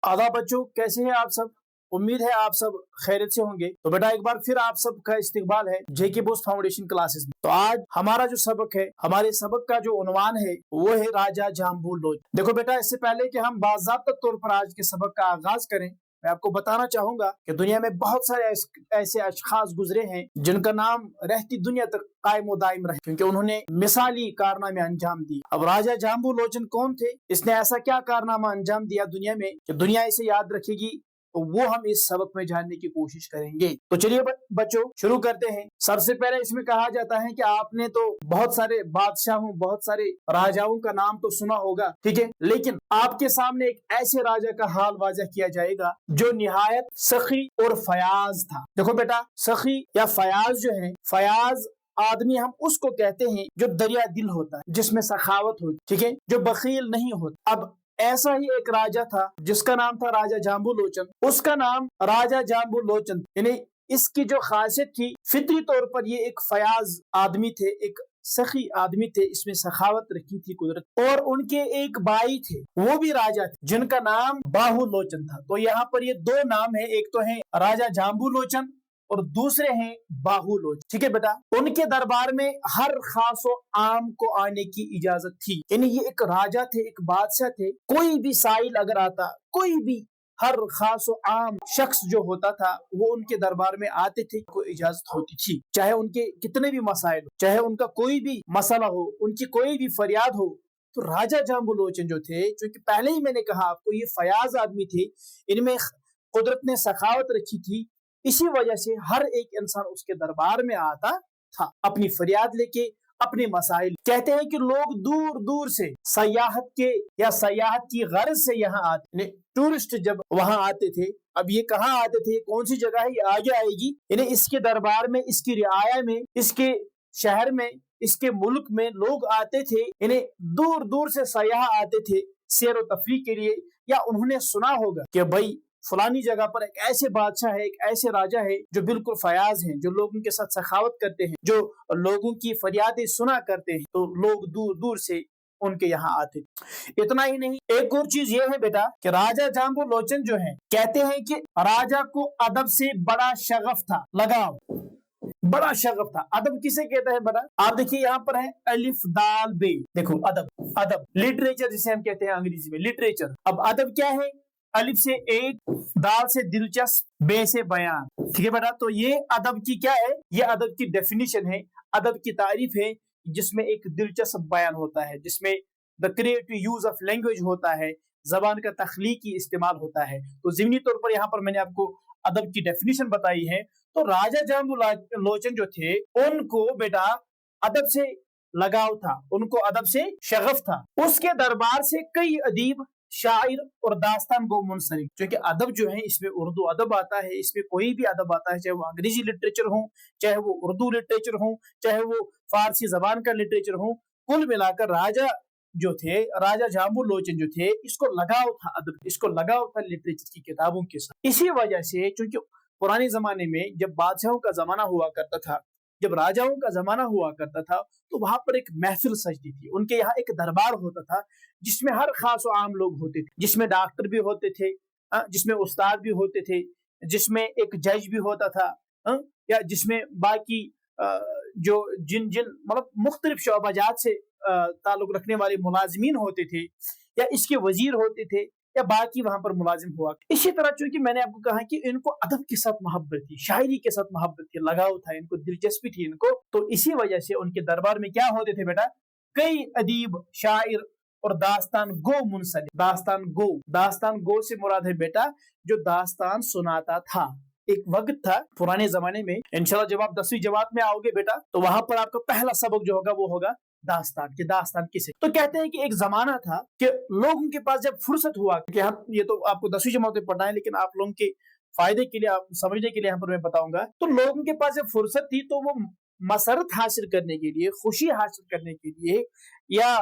आदाब बच्चों, कैसे हैं आप सब। उम्मीद है आप सब खैरियत से होंगे। तो बेटा एक बार फिर आप सबका इस्तकबाल है जेके बोस फाउंडेशन क्लासेस में। तो आज हमारा जो सबक है, हमारे सबक का जो उन्वान है वो है राजा जाम्बू लोचन। देखो बेटा, इससे पहले कि हम बाज़ाब्ता तौर पर आज के सबक का आगाज करें, मैं आपको बताना चाहूंगा कि दुनिया में बहुत सारे ऐसे अशखास गुजरे हैं जिनका नाम रहती दुनिया तक कायम व दायम रहे, क्योंकि उन्होंने मिसाली कारनामे अंजाम दिए। अब राजा जाम्बू लोचन कौन थे, इसने ऐसा क्या कारनामा अंजाम दिया दुनिया में कि दुनिया इसे याद रखेगी, तो वो हम इस सबक में जानने की कोशिश करेंगे। तो चलिए बच्चों शुरू करते हैं। सबसे पहले इसमें कहा जाता है कि आपने तो बहुत सारे बादशाहों, बहुत सारे राजाओं का नाम तो सुना होगा, ठीक है, लेकिन आपके सामने एक ऐसे राजा का हाल वाज़ह किया जाएगा जो निहायत सखी और फयाज था। देखो बेटा, सखी या फयाज जो है, फयाज आदमी हम उसको कहते हैं जो दरिया दिल होता है, जिसमें सखावत होती, ठीक है, जो बखील नहीं होता। अब ऐसा ही एक राजा था जिसका नाम था राजा जाम्बू लोचन। उसका नाम राजा जाम्बू लोचन, यानी इसकी जो खासियत थी, फितरी तौर पर ये एक फयाज आदमी थे, एक सखी आदमी थे, इसमें सखावत रखी थी कुदरत। और उनके एक भाई थे, वो भी राजा थे, जिनका नाम बाहु लोचन था। तो यहाँ पर ये दो नाम है, एक तो है राजा जाम्बू लोचन और दूसरे हैं बाहु लोचन, ठीक है बेटा। उनके दरबार में हर खास व आम को आने की इजाजत थी, यानी ये एक राजा थे, एक बादशाह थे। कोई भी साइल अगर आता, कोई भी हर खास व आम शख्स जो होता था वो उनके दरबार में आते थे, को इजाजत होती थी, चाहे उनके कितने भी मसाइल, चाहे उनका कोई भी मसला हो, उनकी कोई भी फरियाद हो। तो राजा जाम्बू लोचन जो थे, क्योंकि पहले ही मैंने कहा आपको ये फयाज आदमी थे, इनमें कुदरत ने सखावत रखी थी, इसी वजह से हर एक इंसान उसके दरबार में आता था अपनी फरियाद लेके, अपने मसाइल। कहते हैं कि लोग दूर दूर से सयाहत के या सयाहत की गर्ज से यहाँ आते, टूरिस्ट जब वहां आते थे। अब ये कहाँ आते थे, कौन सी जगह है, ये आगे आएगी। यानी इसके दरबार में, इसकी रियाया में, इसके शहर में, इसके मुल्क में लोग आते थे, यानी दूर दूर से सयाह आते थे सैर व तफरीह के लिए। या उन्होंने सुना होगा कि भाई फलानी जगह पर एक ऐसे बादशाह है, एक ऐसे राजा है जो बिल्कुल फयाज हैं, जो लोगों के साथ सखावत करते हैं, जो लोगों की फरियादें सुना करते हैं। तो लोग दूर दूर से उनके यहाँ आते। इतना ही नहीं, एक और चीज ये है बेटा कि राजा जाम्बू लोचन जो है, कहते हैं कि राजा को अदब से बड़ा शगफ था, लगाव, बड़ा शगफ था। अदब किसे कहते हैं बेटा, आप देखिए यहाँ पर है अलिफ दाल बे, देखो अदब, अदब लिटरेचर जिसे हम कहते हैं अंग्रेजी में, लिटरेचर। अब अदब क्या है, अलिफ से एक, दाल से दिलचस्प, बे से बयान, ठीक है बेटा। तो ये अदब की क्या है, ये अदब की डेफिनेशन है, अदब की तारीफ है, जिसमें एक दिलचस्प बयान होता है, जिसमें the creative use of language होता है, जबान का तख्लीकी इस्तेमाल होता है। तो ज़िमनी तौर पर यहाँ पर मैंने आपको अदब की डेफिनेशन बताई है। तो राजा जाम्बू लोचन जो थे, उनको बेटा अदब से लगाव था, उनको अदब से शगफ था। उसके दरबार से कई अदीब, शायर और दास्तान गो मुंसलिक, क्योंकि अदब जो है इसमें उर्दू अदब आता है, इसमें कोई भी अदब आता है, चाहे वो अंग्रेजी लिटरेचर हो, चाहे वो उर्दू लिटरेचर हो, चाहे वो फारसी जबान का लिटरेचर हो। कुल मिलाकर राजा जो थे, राजा जाम्बू लोचन जो थे, इसको लगाव था अदब, इसको लगाव था लिटरेचर की किताबों के साथ। इसी वजह से, क्योंकि पुराने जमाने में जब बादशाहों का जमाना हुआ करता था, जब राजाओं का जमाना हुआ करता था, तो वहां पर एक महफिल सजती थी, उनके यहाँ एक दरबार होता था जिसमें हर खास व आम लोग होते थे, जिसमें डॉक्टर भी होते थे, जिसमें उस्ताद भी होते थे, जिसमें एक जज भी होता था, या जिसमें बाकी जो जिन जिन मतलब मुख्तलिफ शोबाजात से ताल्लुक रखने वाले मुलाजिमीन होते थे, या इसके वजीर होते थे, या बाकी वहां पर मुलाजिम हुआ। इसी तरह चूंकि मैंने आपको कहा कि इनको अदब के साथ मोहब्बत थी, शायरी के साथ मोहब्बत थी, लगाव था, इनको दिलचस्पी थी इनको। तो इसी वजह से उनके दरबार में क्या होते थे बेटा, कई अदीब, शायर और दास्तान गो मुंसलिक। दास्तान गो से मुराद है बेटा जो दास्तान सुनाता था। एक वक्त था पुराने जमाने में, इंशाल्लाह जब आप 10वीं जमात में आओगे बेटा, तो वहां पर आपका पहला सबक जो होगा वो होगा दास्तान के। दास्तान किसे, तो कहते हैं कि एक जमाना था कि लोगों के पास जब फुर्सत हुआ, कि हम ये तो आपको 10वीं जमात में पढ़ना है, लेकिन आप लोगों के फायदे के लिए, आप समझने के लिए यहाँ पर मैं बताऊंगा। तो लोगों के पास जब फुर्सत थी तो वो मसरत हासिल करने के लिए, खुशी हासिल करने के लिए, या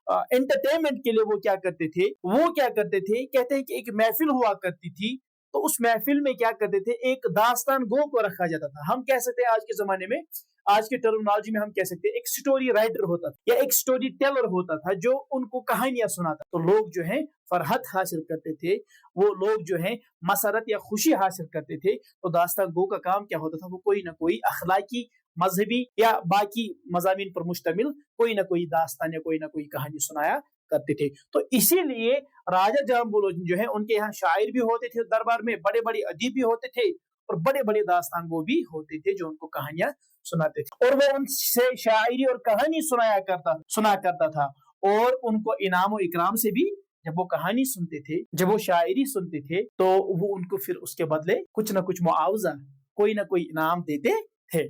एंटरटेनमेंट के लिए वो क्या करते थे, कहते हैं कि एक महफिल हुआ करती थी। तो उस महफिल में क्या करते थे, एक दास्तान गो को रखा जाता था। हम कह सकते हैं आज के जमाने में आज के टर्मिनोलॉजी में हम कह सकते हैं एक स्टोरी राइटर होता था या एक स्टोरी टेलर होता था जो उनको कहानियां सुनाता। तो लोग जो है फरहत हासिल करते थे, वो लोग जो है मसरत या खुशी हासिल करते थे। तो दास्तान गो का काम क्या होता था, वो कोई ना कोई अखलाकी, मजहबी या बाकी मजामीन पर मुश्तमिल कोई ना कोई दास्तान या कोई ना कोई कहानी सुनाया करते थे। तो इसीलिए राजा जाम्बू लोचन जो है उनके यहाँ शायर भी होते थे दरबार में, बड़े बड़े अदीब भी होते थे और बड़े बड़े दास्तान गो भी होते थे जो उनको कहानियां सुनाते थे। और वो उनसे शायरी और कहानी सुना करता था और उनको इनाम और इकराम से भी, जब वो कहानी सुनते थे, जब वो शायरी सुनते थे, तो वो उनको फिर उसके बदले कुछ ना कुछ मुआवजा, कोई ना कोई इनाम देते थे।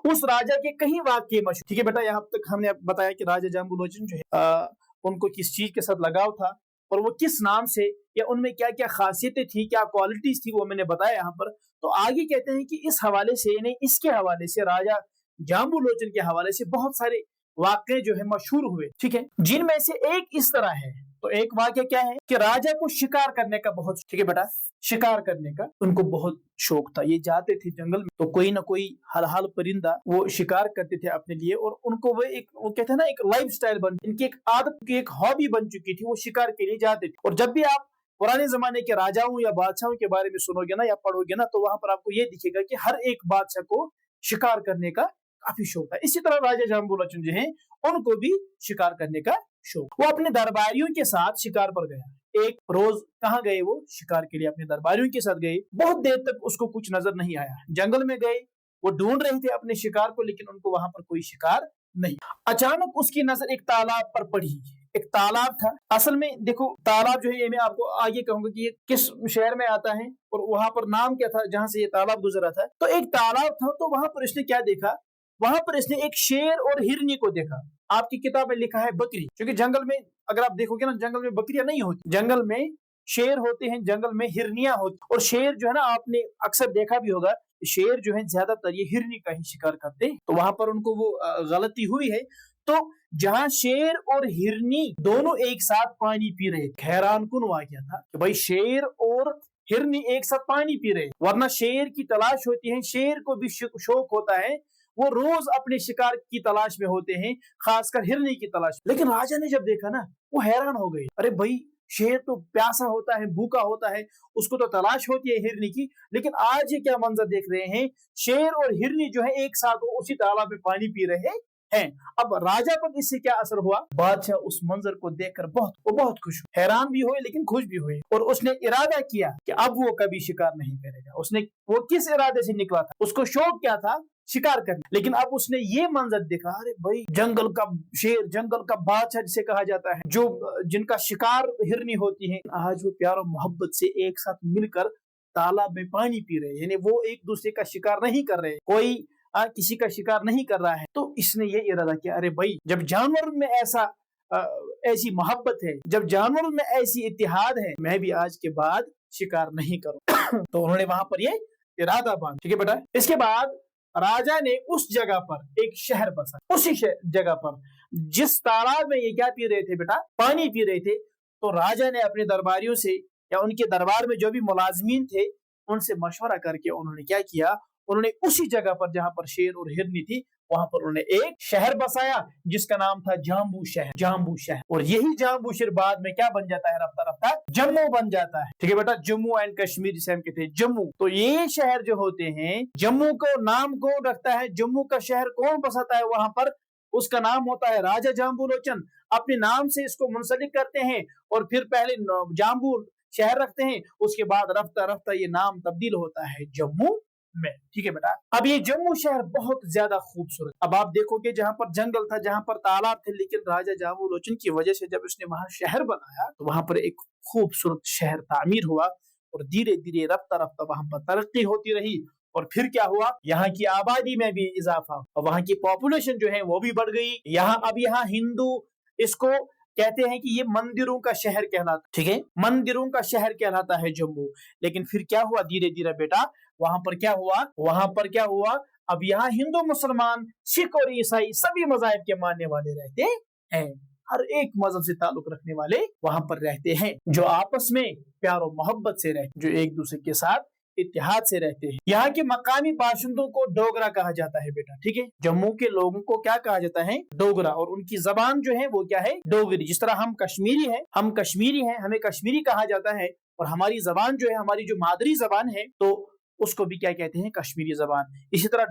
उस राजा के कई वाक्य मशहूर, ठीक है बेटा, यहाँ तक हमने बताया कि राजा जाम्बू लोचन जो है उनको किस चीज के साथ लगाव था और वो किस नाम से या उनमें क्या क्या खासियतें थी, क्या क्वालिटीज थी, वो मैंने बताया यहाँ पर। तो आगे कहते हैं कि इस हवाले से, यानी इसके हवाले से, राजा जाम्बू लोचन के हवाले से बहुत सारे वाक़े जो है मशहूर हुए, ठीक है, जिनमें से एक इस तरह है। तो एक वाक़या क्या है कि राजा को शिकार करने का बहुत, ठीक है बेटा, शिकार करने का उनको बहुत शौक था। ये जाते थे जंगल में तो कोई ना कोई हल परिंदा वो शिकार करते थे अपने लिए, और उनको वो कहते हैं ना, एक लाइफ स्टाइल बन, इनकी एक आदत की एक हॉबी बन चुकी थी, वो शिकार के लिए जाते थे। और जब भी आप पुराने जमाने के राजाओं या बादशाहों के बारे में सुनोगे ना या पढ़ोगे ना, तो वहां पर आपको ये दिखेगा कि हर एक बादशाह को शिकार करने का काफी शौक था। इसी तरह राजा जाम्बू लोचन जो है उनको भी शिकार करने का शौक। वो अपने दरबारियों के साथ शिकार पर गया। एक रोज कहाँ गए, वो शिकार के लिए अपने दरबारियों के साथ गए। बहुत देर तक उसको कुछ नजर नहीं आया। जंगल में गए, वो ढूंढ रहे थे अपने शिकार को, लेकिन उनको वहां पर कोई शिकार नहीं। अचानक उसकी नजर एक तालाब पर पड़ी। एक तालाब था। असल में देखो, तालाब जो है, ये मैं आपको आगे कहूंगा कि ये किस शहर में आता है और वहां पर नाम क्या था जहां से ये तालाब गुजरा था। तो एक तालाब था, तो वहां पर इसने क्या देखा, वहां पर इसने एक शेर और हिरनी को देखा। आपकी किताब में लिखा है बकरी, क्योंकि जंगल में अगर आप देखोगे ना, जंगल में बकरियां नहीं होती, जंगल में शेर होते हैं, जंगल में हिरनियां होती। और शेर जो है ना, आपने अक्सर देखा भी होगा, शेर जो है ज्यादातर ये हिरनी का ही शिकार करते हैं। तो वहां पर उनको वो गलती हुई है। तो जहां शेर और हिरनी दोनों एक साथ पानी पी रहे, हैरान कुन वाकया था कि भाई शेर और हिरनी एक साथ पानी पी रहे। वरना शेर की तलाश होती है, शेर को भी शौक होता है, वो रोज अपने शिकार की तलाश में होते हैं, खासकर हिरनी की तलाश। लेकिन राजा ने जब देखा ना, वो हैरान हो गए। अरे भाई, शेर तो प्यासा होता है, भूखा होता है, उसको तो तलाश होती है हिरनी की, लेकिन आज ये क्या मंजर देख रहे हैं, शेर और हिरनी जो है एक साथ उसी तालाब में पानी पी रहे हैं। अब राजा पर इससे क्या असर हुआ, बादशाह उस मंजर को देखकर बहुत खुश हुए, हैरान भी हुए लेकिन खुश भी हुए। और उसने इरादा किया कि अब वो कभी शिकार नहीं करेगा। उसने, वो किस इरादे से निकला था, उसको शौक क्या था, शिकार करना। लेकिन अब उसने ये मंजर देखा, अरे भाई, जंगल का शेर, जंगल का बादशाह जिसे कहा जाता है, जो जिनका शिकार हिरनी होती है, आज वो प्यार और मोहब्बत से एक साथ मिलकर तालाब में पानी पी रहे हैं। यानी वो एक दूसरे का शिकार नहीं कर रहे, कोई किसी का शिकार नहीं कर रहा है। तो इसने ये इरादा किया, अरे भाई, जब जानवर में ऐसी मोहब्बत है, जब जानवर में ऐसी इत्तेहाद है, मैं भी आज के बाद शिकार नहीं करूं। तो उन्होंने वहां पर ये इरादा बांधा, ठीक है बेटा। इसके बाद राजा ने उस जगह पर एक शहर बसा, उसी जगह पर जिस तालाब में ये क्या पी रहे थे बेटा, पानी पी रहे थे। तो राजा ने अपने दरबारियों से या उनके दरबार में जो भी मुलाजमीन थे, उनसे मशवरा करके उन्होंने क्या किया, उन्होंने उसी जगह पर जहां पर शेर और हिरनी थी, वहां पर उन्होंने एक शहर बसाया जिसका नाम था जाम्बू शहर। जाम्बू शहर, और यही जाम्बू शहर बाद में क्या बन जाता है, रफ्ता रफ्ता जम्मू बन जाता है, ठीक है बेटा। जम्मू एंड कश्मीर जिसे हम कहते हैं जम्मू। तो ये शहर जो होते हैं, जम्मू को नाम कौन रखता है, जम्मू का शहर कौन बसाता है वहां पर, उसका नाम होता है राजा जाम्बू लोचन। अपने नाम से इसको मुंसलिक करते हैं और फिर पहले जाम्बू शहर रखते हैं, उसके बाद रफ्ता रफ्ता ये नाम तब्दील होता है जम्मू में, ठीक है बेटा। अब ये जम्मू शहर बहुत ज्यादा खूबसूरत, अब आप देखोगे जहां पर जंगल था, जहां पर तालाब थे, लेकिन राजा जाम्बू लोचन की वजह से जब उसने वहां शहर बनाया, तो वहां पर एक खूबसूरत शहर तामीर हुआ और धीरे धीरे रफ्ता रफ्ता वहां पर तरक्की होती रही। और फिर क्या हुआ, यहाँ की आबादी में भी इजाफा और वहां की पॉपुलेशन जो है वो भी बढ़ गई। यहाँ हिंदू इसको कहते हैं कि ये मंदिरों का शहर कहलाता, ठीक है, मंदिरों का शहर कहलाता है जम्मू। लेकिन फिर क्या हुआ, धीरे धीरे बेटा वहां पर क्या हुआ, अब यहाँ हिंदू, मुसलमान, सिख और ईसाई सभी मज़ाहिब के मानने वाले रहते हैं। हर एक मजहब से ताल्लुक रखने वाले वहां पर रहते हैं, जो आपस में प्यार और मोहब्बत से रहते, जो एक दूसरे के साथ इत्तेहाद से रहते हैं। यहाँ के मकामी बाशिंदों को डोगरा कहा जाता है बेटा, ठीक है। जम्मू के लोगों को क्या कहा जाता है? डोगरा। और उनकी जबान जो है वो क्या है? डोगरी। जिस तरह हम कश्मीरी हैं, हमें कश्मीरी कहा जाता है, और हमारी जबान जो है, हमारी जो मादरी जबान है, तो उसको भी क्या कहते हैं? कश्मीरी जबान। इसी तरह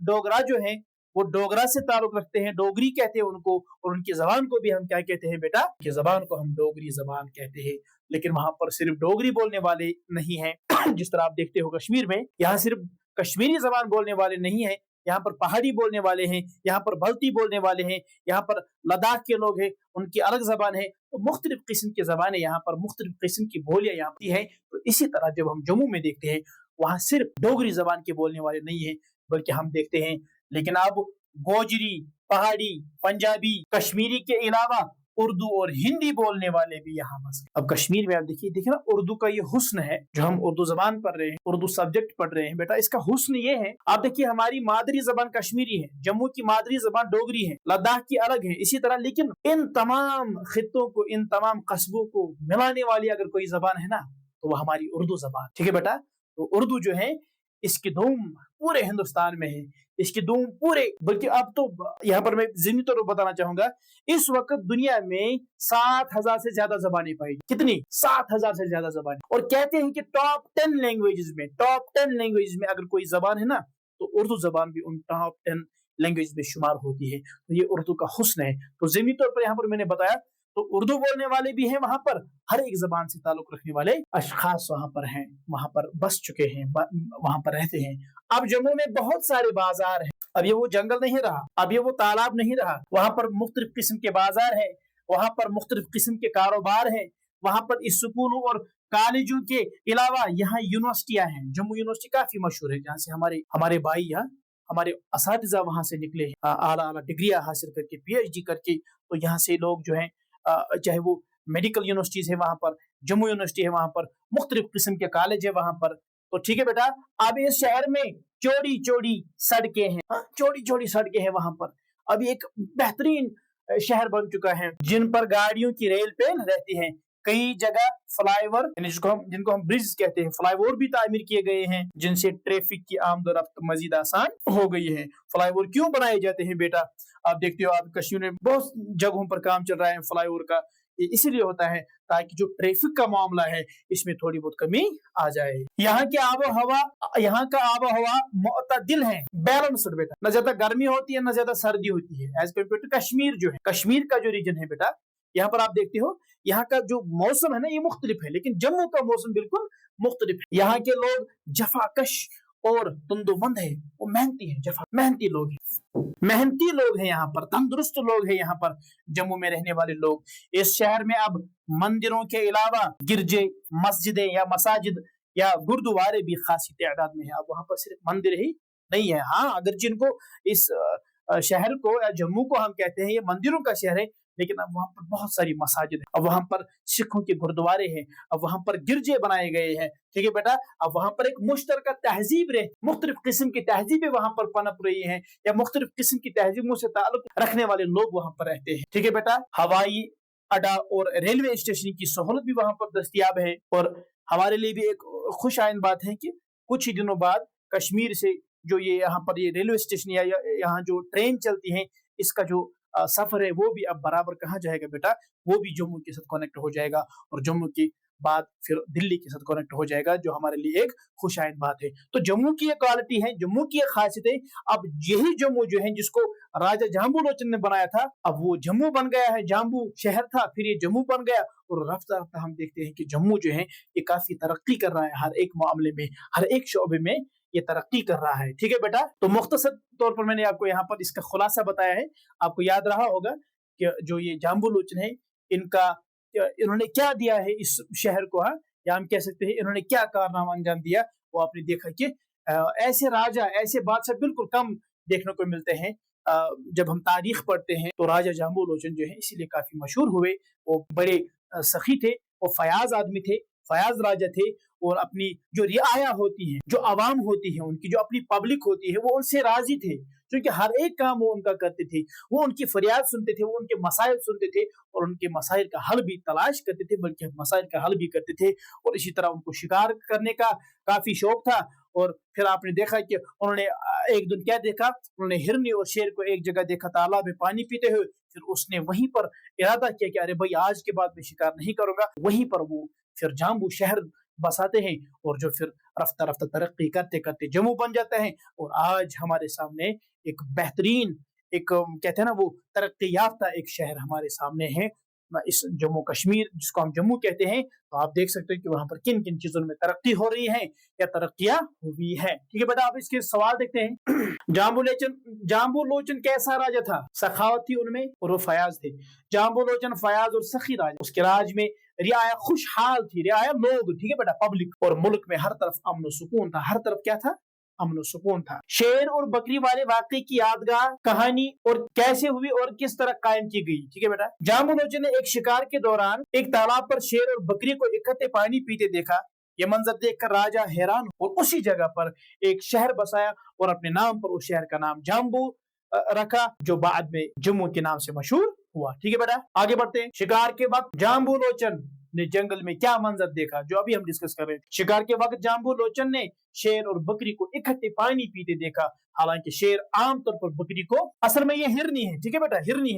डोगरा जो है वो डोगरा से ताल्लुक रखते हैं, डोगरी कहते हैं उनको, और उनकी जबान को भी हम क्या कहते हैं बेटा? कि जबान को हम डोगरी जबान कहते हैं। लेकिन वहां पर सिर्फ डोगरी बोलने वाले नहीं हैं जिस तरह आप देखते हो कश्मीर में, यहाँ सिर्फ कश्मीरी जबान बोलने वाले नहीं है, यहाँ पर पहाड़ी बोलने वाले हैं, यहाँ पर बल्ती बोलने वाले हैं, यहाँ पर लद्दाख के लोग हैं, उनकी अलग जबान है। तो मुख्तलिफ किस्म की जबानें यहाँ पर, मुख्तलिफ किस्म की बोलियां यहाँ पर है। तो इसी तरह जब हम जम्मू में देखते हैं, वहां सिर्फ डोगरी जबान के बोलने वाले नहीं है, बल्कि हम देखते हैं लेकिन अब गोजरी, पहाड़ी, पंजाबी, कश्मीरी के अलावा उर्दू और हिंदी बोलने वाले भी यहाँ बस। अब कश्मीर में आप देखिए ना, उर्दू का ये हुस्न है, जो हम उर्दू जबान पढ़ रहे हैं, उर्दू सब्जेक्ट पढ़ रहे हैं बेटा, इसका हुस्न ये है। आप देखिए हमारी मादरी जबान कश्मीरी है, जम्मू की मादरी जबान डोगरी है, लद्दाख की अलग है, इसी तरह। लेकिन इन तमाम खित्तों को, इन तमाम कस्बों को मिलाने वाली अगर कोई जबान है ना, तो वो हमारी उर्दू जबान, ठीक है बेटा। तो उर्दू जो है, इसकी धूम पूरे हिंदुस्तान में है, इसकी धूम पूरे, बल्कि अब तो यहाँ पर मैं ज़िमनी तौर पर बताना चाहूंगा, इस वक्त दुनिया में 7,000 से ज्यादा जबानें पाई। कितनी? 7,000 से ज्यादा जबानें। और कहते हैं कि टॉप 10 लैंग्वेजेस में अगर कोई जबान है ना, तो उर्दू जबान भी उन टॉप 10 लैंग्वेज में शुमार होती है। तो ये उर्दू का हुस्न है। तो ज़िमनी तौर पर यहाँ पर मैंने बताया, तो उर्दू बोलने वाले भी हैं वहां पर, हर एक जबान से ताल्लुक रखने वाले अशखास वहां पर हैं, वहां पर बस चुके हैं, वहां पर रहते हैं। अब जम्मू में बहुत सारे बाजार हैं। अब ये वो जंगल नहीं रहा, अब ये वो तालाब नहीं रहा। वहां पर मुख्तलिफ किस्म के बाजार है, वहां पर मुख्तलिफ किस्म के कारोबार है, वहां पर स्कूलों और कॉलेजों के अलावा यहाँ यूनिवर्सिटियां हैं। जम्मू यूनिवर्सिटी काफी मशहूर है, जहाँ से हमारे भाई, यहाँ हमारे असातिज़ा वहां से निकले, आला डिग्रियां हासिल करके, PhD करके। तो यहाँ से लोग जो है, चाहे वो मेडिकल यूनिवर्सिटीज है वहां पर, जम्मू यूनिवर्सिटी है वहां पर, मुख्तलिफ किस्म के कॉलेज है वहां पर। तो ठीक है बेटा, अब इस शहर में चौड़ी चौड़ी सड़कें हैं, चौड़ी चौड़ी सड़कें हैं वहां पर। अभी एक बेहतरीन शहर बन चुका है, जिन पर गाड़ियों की रेल पे रहती है। कई जगह फ्लाईओवर, जिनको हम ब्रिज कहते हैं, फ्लाईओवर भी तामीर किए गए हैं, जिनसे ट्रैफिक की आमदोरफ्त मजीद आसान हो गई है। फ्लाईओवर क्यों बनाए जाते हैं बेटा? आप देखते हो, आप कश्मीर में बहुत जगहों पर काम चल रहा है फ्लाईओवर का। ये इसीलिए होता है ताकि जो ट्रैफिक का मामला है, इसमें थोड़ी बहुत कमी आ जाए। यहाँ का आबो हवा मुतदिल है, बैलेंस्ड बेटा, न ज्यादा गर्मी होती है न ज्यादा सर्दी होती है, एज कम्पेयर टू कश्मीर। जो है कश्मीर का जो रीजन है बेटा, यहाँ पर आप देखते हो, यहाँ का जो मौसम है ना, ये मुख्तलिफ है, लेकिन जम्मू का मौसम बिल्कुल मुख्तलिफ है। यहाँ के लोग जफाकश और तंदुमंद है, वो मेहनती है, मेहनती लोग हैं यहाँ पर, तंदुरुस्त लोग हैं यहाँ पर जम्मू में रहने वाले लोग। इस शहर में अब मंदिरों के अलावा गिरजे, मस्जिदें या मसाजिद या गुरुद्वारे भी खासी तादाद में है। अब वहां पर सिर्फ मंदिर ही नहीं है। हाँ, अगर जिनको इस शहर को या जम्मू को हम कहते हैं ये मंदिरों का शहर है, लेकिन अब वहां पर बहुत सारी मसाजिद है, अब वहां पर सिखों के गुरुद्वारे हैं, अब वहां पर गिरजे बनाए गए हैं, ठीक है बेटा। अब वहां पर एक मुश्तरका तहजीब रहे, मुख्तलिफ किस्म की तहजीबें वहां पर पनप रही हैं, या मुख्तलिफ किस्म की तहजीबों से ताल्लुक रखने वाले लोग वहां पर रहते हैं, ठीक है बेटा। हवाई अड्डा और रेलवे स्टेशन की सहूलत भी वहां पर दस्तयाब है। और हमारे लिए भी एक खुश आइंद बात है कि कुछ ही दिनों बाद कश्मीर से जो ये यहाँ पर ये रेलवे स्टेशन या यहाँ जो ट्रेन चलती है, इसका जो सफर है वो भी अब बराबर कहाँ जाएगा बेटा? वो भी जम्मू के साथ कनेक्ट हो जाएगा, और जम्मू के बाद फिर दिल्ली के साथ कनेक्ट हो जाएगा, जो हमारे लिए एक खुशाइन बात है। तो जम्मू की ये क्वालिटी है, जम्मू की ये खासियत है। अब यही जम्मू जो है, जिसको राजा जाम्बू लोचन ने बनाया था, अब वो जम्मू बन गया है। जाम्बू शहर था, फिर ये जम्मू बन गया, और रफ्ता रफ्ता हम देखते हैं कि जम्मू जो है ये काफी तरक्की कर रहा है, हर एक मामले में, हर एक शोबे में ये तरक्की कर रहा है, ठीक है बेटा। तो मुख्तसर तौर पर मैंने आपको यहाँ पर इसका खुलासा बताया है। आपको याद रहा होगा कि जो ये जाम्बू लोचन है, इन्होंने क्या दिया है इस शहर को, या हम कह सकते हैं इन्होंने क्या कारनामा अंजाम दिया। वो आपने देखा कि ऐसे राजा, ऐसे बादशाह बिल्कुल कम देखने को मिलते हैं। जब हम तारीख पढ़ते हैं तो राजा जाम्बू लोचन जो है इसीलिए काफी मशहूर हुए। वो बड़े सखी थे, वो फयाज आदमी थे, फयाज राजा थे, और अपनी जो रियाया होती है, जो आवाम होती है, उनकी जो अपनी पब्लिक होती है, वो उनसे राजी थे। क्योंकि हर एक काम वो उनका करते थे, वो उनकी फरियाद सुनते थे, वो उनके मसाइल सुनते थे और उनके मसाइल का हल भी तलाश करते थे, बल्कि मसाइल का हल भी करते थे। और इसी तरह उनको शिकार करने का काफी शौक था। और फिर आपने देखा कि उन्होंने एक दिन क्या देखा, उन्होंने हिरनी और शेर को एक जगह देखा तालाब में पानी पीते हुए। फिर उसने वहीं पर इरादा किया कि अरे भाई आज के बाद मैं शिकार नहीं करूंगा। वहीं पर वो फिर जाम्बू शहर बसाते हैं और जो फिर रफ्ता रफ्ता तरक्की करते करते जम्मू बन जाता है। और आज हमारे सामने एक बेहतरीन, एक कहते हैं ना वो तरक्की याफ्ता एक शहर हमारे सामने है, इस जम्मू कश्मीर जिसको हम जम्मू कहते हैं। तो आप देख सकते हैं कि वहां पर किन किन चीजों में तरक्की हो रही है या तरक्कियां हुई है। ठीक है बेटा, आप इसके सवाल देखते हैं। जाम्बू लोचन कैसा राजा था? सखावत थी उनमें और वो फयाज थे। जाम्बू लोचन फयाज और सखी राजा। उसके राज में रियाया खुशहाल थी, रियाया लोग, ठीक है बेटा, पब्लिक। और मुल्क में हर तरफ अमन सुकून था, हर तरफ क्या था? अमन सुकून था। शेर और बकरी वाले वाकये की यादगार कहानी और कैसे हुई और किस तरह कायम की गई। ठीक है बेटा, जाम्बू लोचन ने एक शिकार के दौरान एक तालाब पर शेर और बकरी को इकट्ठे पानी पीते देखा। ये मंजर देखकर राजा हैरान और उसी जगह पर एक शहर बसाया और अपने नाम पर उस शहर का नाम जाम्बू रखा, जो बाद में जम्मू के नाम से मशहूर हुआ। ठीक है बेटा, आगे बढ़ते हैं। शिकार के वक्त जाम्बू लोचन ने जंगल में क्या मंजर देखा, जो अभी हम डिस्कस कर रहे हैं। शिकार के वक्त जाम्बू लोचन ने शेर और बकरी को इकट्ठे पानी पीते देखा। हालांकि शेर आमतौर पर बकरी को, असल में ये हिरनी है, ठीक है बेटा, हिरनी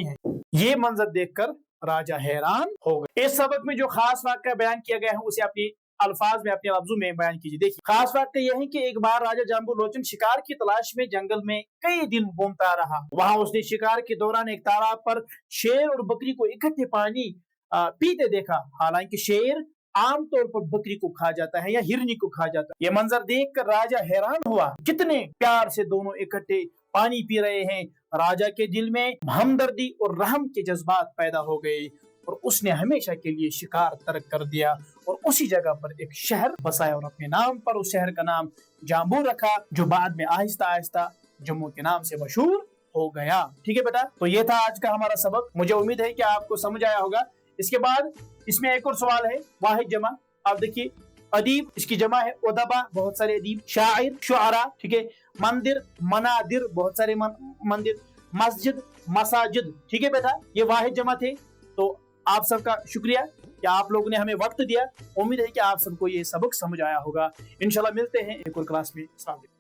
है। ये मंजर देखकर राजा हैरान हो गए। इस सबक में जो खास वाक़या बयान किया गया है उसे अपनी अल्फाज में, अपने लफ्जों में बयान कीजिए। देखिए, खास वाक़या यह है कि एक बार राजा जाम्बू लोचन शिकार की तलाश में जंगल में कई दिन घूमता रहा। वहां उसने शिकार के दौरान एक तालाब पर शेर और बकरी को इकट्ठे पानी पीते देखा। हालांकि शेर आमतौर पर बकरी को खा जाता है या हिरनी को खा जाता है। यह मंजर देखकर राजा हैरान हुआ, कितने प्यार से दोनों इकट्ठे पानी पी रहे हैं। राजा के दिल में हमदर्दी और रहम के जज्बात पैदा हो गए और उसने हमेशा के लिए शिकार तर्क कर दिया और उसी जगह पर एक शहर बसाया और अपने नाम पर उस शहर का नाम जाम्बू रखा, जो बाद में आहिस्ता आहिस्ता जम्मू के नाम से मशहूर हो गया। ठीक है बेटा, तो ये था आज का हमारा सबक। मुझे उम्मीद है कि आपको समझ आया होगा। इसके बाद इसमें एक और सवाल है, वाहिद जमा। आप देखिए, अदीब इसकी जमा है उदबा, बहुत सारे अदीब, शायर शुआरा, ठीक है, मंदिर मनादिर, बहुत सारे मंदिर, मस्जिद मसाजिद। ठीक है बेटा, ये वाहिद जमा थे। तो आप सबका शुक्रिया कि आप लोगों ने हमें वक्त दिया। उम्मीद है कि आप सबको ये सबक समझ आया होगा। इंशाल्लाह मिलते हैं एक और क्लास में। अस्सलाम वालेकुम।